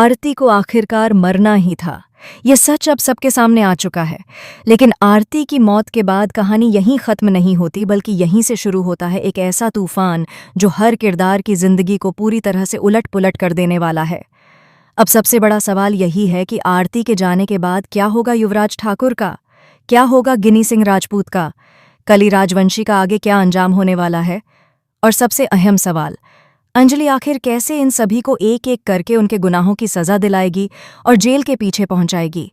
आरती को आखिरकार मरना ही था। ये सच अब सबके सामने आ चुका है। लेकिन आरती की मौत के बाद कहानी यहीं ख़त्म नहीं होती, बल्कि यहीं से शुरू होता है एक ऐसा तूफान जो हर किरदार की ज़िंदगी को पूरी तरह से उलट-पुलट कर देने वाला है। अब सबसे बड़ा सवाल यही है कि आरती के जाने के बाद क्या होगा युवराज ठाकुर का? क्या होगा गिनी सिंह राजपूत का? कली राजवंशी का आगे क्या अंजाम होने वाला है? और सबसे अहम सवाल, अंजलि आखिर कैसे इन सभी को एक-एक करके उनके गुनाहों की सज़ा दिलाएगी और जेल के पीछे पहुंचाएगी?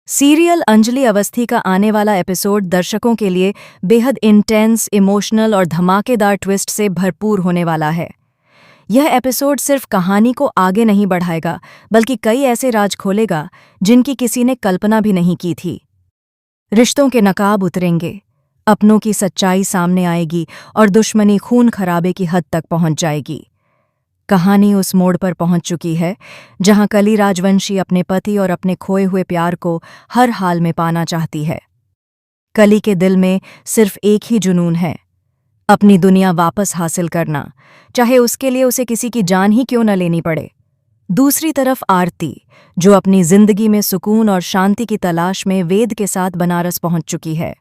सीरियल अंजलि अवस्थी का आने वाला एपिसोड दर्शकों के लिए बेहद इंटेंस, इमोशनल और धमाकेदार ट्विस्ट से भरपूर होने वाला है। यह एपिसोड सिर्फ कहानी को आगे नहीं बढ़ाएगा, बल्कि कई ऐसे राज खोलेगा जिनकी किसी ने कल्पना भी नहीं की थी। रिश्तों के नकाब उतरेंगे, अपनों की सच्चाई सामने आएगी और दुश्मनी खून खराबे की हद तक पहुंच जाएगी। कहानी उस मोड़ पर पहुंच चुकी है जहां कली राजवंशी अपने पति और अपने खोए हुए प्यार को हर हाल में पाना चाहती है। कली के दिल में सिर्फ एक ही जुनून है, अपनी दुनिया वापस हासिल करना, चाहे उसके लिए उसे किसी की जान ही क्यों न लेनी पड़े। दूसरी तरफ आरती, जो अपनी जिंदगी में सुकून और शांति की तलाश में वेद के साथ बनारस पहुंच चुकी है।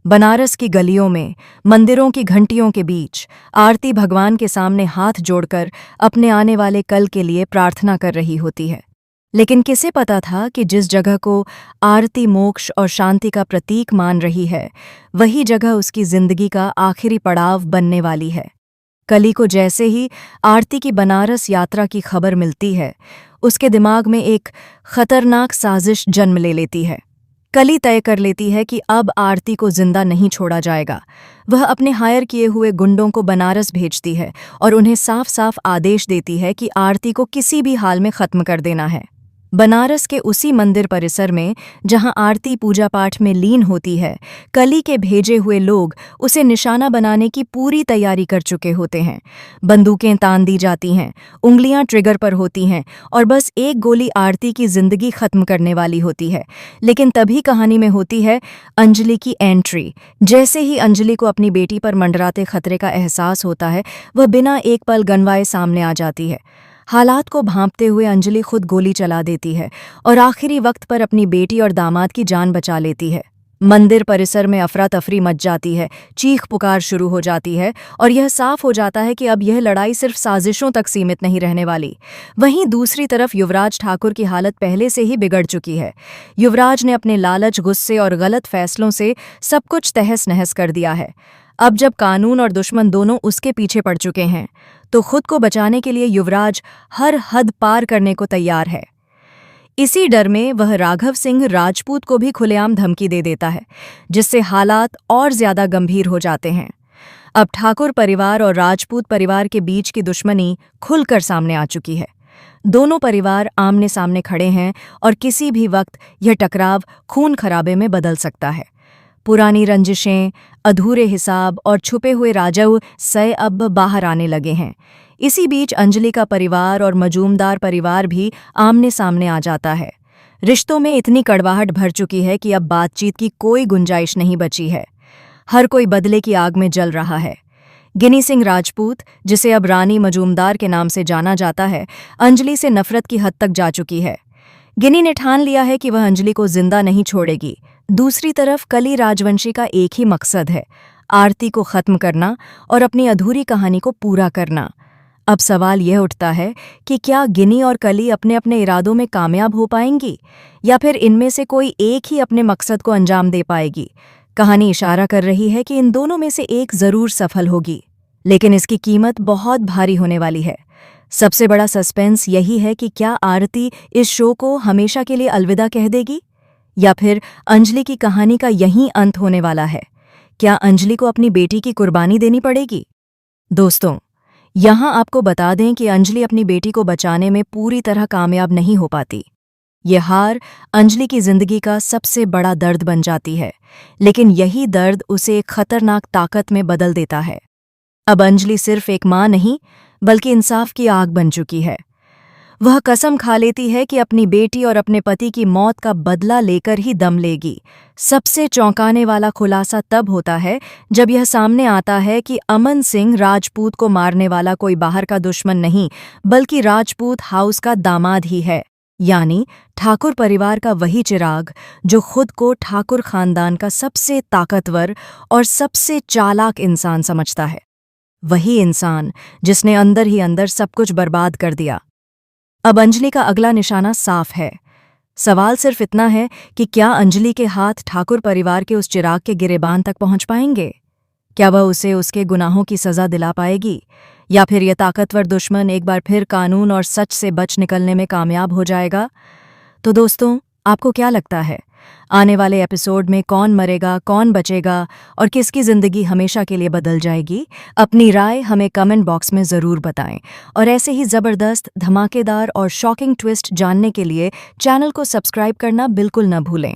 बनारस की गलियों में, मंदिरों की घंटियों के बीच आरती भगवान के सामने हाथ जोड़कर अपने आने वाले कल के लिए प्रार्थना कर रही होती है। लेकिन किसे पता था कि जिस जगह को आरती मोक्ष और शांति का प्रतीक मान रही है, वही जगह उसकी जिंदगी का आखिरी पड़ाव बनने वाली है। कली को जैसे ही आरती की बनारस यात्रा की खबर मिलती है, उसके दिमाग में एक खतरनाक साजिश जन्म ले लेती है। कली तय कर लेती है कि अब आरती को जिंदा नहीं छोड़ा जाएगा। वह अपने हायर किए हुए गुंडों को बनारस भेजती है और उन्हें साफ साफ आदेश देती है कि आरती को किसी भी हाल में खत्म कर देना है। बनारस के उसी मंदिर परिसर में जहां आरती पूजा पाठ में लीन होती है, कली के भेजे हुए लोग उसे निशाना बनाने की पूरी तैयारी कर चुके होते हैं। बंदूकें तान दी जाती हैं, उंगलियां ट्रिगर पर होती हैं और बस एक गोली आरती की जिंदगी खत्म करने वाली होती है। लेकिन तभी कहानी में होती है अंजलि की एंट्री। जैसे ही अंजलि को अपनी बेटी पर मंडराते खतरे का एहसास होता है, वह बिना एक पल गनवाए सामने आ जाती है। हालात को भांपते हुए अंजलि खुद गोली चला देती है और आखिरी वक्त पर अपनी बेटी और दामाद की जान बचा लेती है। मंदिर परिसर में अफरा तफरी मच जाती है, चीख पुकार शुरू हो जाती है और यह साफ हो जाता है कि अब यह लड़ाई सिर्फ साजिशों तक सीमित नहीं रहने वाली। वहीं दूसरी तरफ युवराज ठाकुर की हालत पहले से ही बिगड़ चुकी है। युवराज ने अपने लालच, गुस्से और गलत फैसलों से सब कुछ तहस नहस कर दिया है। अब जब कानून और दुश्मन दोनों उसके पीछे पड़ चुके हैं, तो खुद को बचाने के लिए युवराज हर हद पार करने को तैयार है। इसी डर में वह राघव सिंह राजपूत को भी खुलेआम धमकी दे देता है, जिससे हालात और ज्यादा गंभीर हो जाते हैं। अब ठाकुर परिवार और राजपूत परिवार के बीच की दुश्मनी खुलकर सामने आ चुकी है। दोनों परिवार आमने सामने खड़े हैं और किसी भी वक्त यह टकराव खून खराबे में बदल सकता है। पुरानी रंजिशें, अधूरे हिसाब और छुपे हुए राजव सय अब बाहर आने लगे हैं। इसी बीच अंजलि का परिवार और मजूमदार परिवार भी आमने सामने आ जाता है। रिश्तों में इतनी कड़वाहट भर चुकी है कि अब बातचीत की कोई गुंजाइश नहीं बची है। हर कोई बदले की आग में जल रहा है। गिनी सिंह राजपूत, जिसे अब रानी मजूमदार के नाम से जाना जाता है, अंजलि से नफरत की हद तक जा चुकी है। गिनी ने ठान लिया है कि वह अंजलि को जिंदा नहीं छोड़ेगी। दूसरी तरफ कली राजवंशी का एक ही मकसद है, आरती को खत्म करना और अपनी अधूरी कहानी को पूरा करना। अब सवाल यह उठता है कि क्या गिनी और कली अपने अपने इरादों में कामयाब हो पाएंगी, या फिर इनमें से कोई एक ही अपने मकसद को अंजाम दे पाएगी। कहानी इशारा कर रही है कि इन दोनों में से एक जरूर सफल होगी, लेकिन इसकी कीमत बहुत भारी होने वाली है। सबसे बड़ा सस्पेंस यही है कि क्या आरती इस शो को हमेशा के लिए अलविदा कह देगी, या फिर अंजलि की कहानी का यहीं अंत होने वाला है। क्या अंजलि को अपनी बेटी की कुर्बानी देनी पड़ेगी? दोस्तों, यहां आपको बता दें कि अंजलि अपनी बेटी को बचाने में पूरी तरह कामयाब नहीं हो पाती। यह हार अंजलि की जिंदगी का सबसे बड़ा दर्द बन जाती है, लेकिन यही दर्द उसे एक खतरनाक ताकत में बदल देता है। अब अंजलि सिर्फ एक मां नहीं, बल्कि इंसाफ की आग बन चुकी है। वह कसम खा लेती है कि अपनी बेटी और अपने पति की मौत का बदला लेकर ही दम लेगी। सबसे चौंकाने वाला खुलासा तब होता है जब यह सामने आता है कि अमन सिंह राजपूत को मारने वाला कोई बाहर का दुश्मन नहीं, बल्कि राजपूत हाउस का दामाद ही है। यानी ठाकुर परिवार का वही चिराग जो खुद को ठाकुर खानदान का सबसे ताकतवर और सबसे चालाक इंसान समझता है। वही इंसान जिसने अंदर ही अंदर सब कुछ बर्बाद कर दिया। अब अंजलि का अगला निशाना साफ है। सवाल सिर्फ इतना है कि क्या अंजलि के हाथ ठाकुर परिवार के उस चिराग के गिरेबान तक पहुंच पाएंगे? क्या वह उसे उसके गुनाहों की सजा दिला पाएगी, या फिर यह ताकतवर दुश्मन एक बार फिर कानून और सच से बच निकलने में कामयाब हो जाएगा? तो दोस्तों, आपको क्या लगता है, आने वाले एपिसोड में कौन मरेगा, कौन बचेगा और किसकी जिंदगी हमेशा के लिए बदल जाएगी? अपनी राय हमें कमेंट बॉक्स में ज़रूर बताएं और ऐसे ही ज़बरदस्त, धमाकेदार और शॉकिंग ट्विस्ट जानने के लिए चैनल को सब्सक्राइब करना बिल्कुल न भूलें।